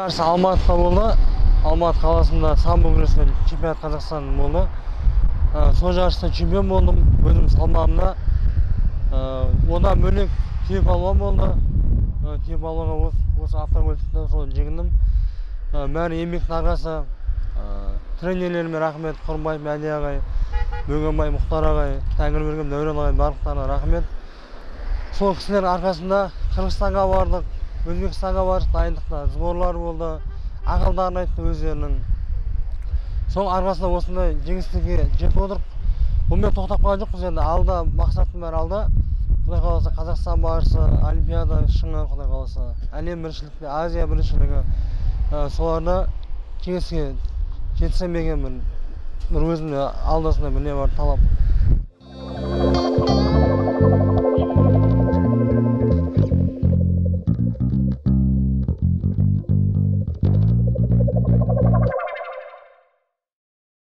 жарысы Алматыда болды. Алматы қаласында самбо күресінен чемпионат Қазақстан болды. Сол жарыста чемпион болдым өзім салмағымда. Одан бөлек түйе-палуан болды. Түйе-палуанға осы автокөліктен сол жеңдім. Бәрі еңбектің арқасы. Тренерлеріме рахмет, Құрбай Мәди ағай, Бөгенбай Мұхтар ағай, Тәңірберген Дәурен ағай, барлықтарына рахмет. Сол кісілер арқасында Қырғызстанға бардық, Өзбекстанға бардық, дайындықта сборлар болды, ақылдарын айтты өздерінің. Сол арқасында осындай жеңістерге жетіп отырық. Бұнымен тоқтап қалған жоқпыз енді, алда мақсаттың бәрі алда. Құдай қаласа Қазақстан барысы, Олимпиада шыңы, Құдай қаласа әлем біріншілігі, Азия біріншілігі, соларда жеңіске жетсем деген бір өзімде алдасында бір не бар талап.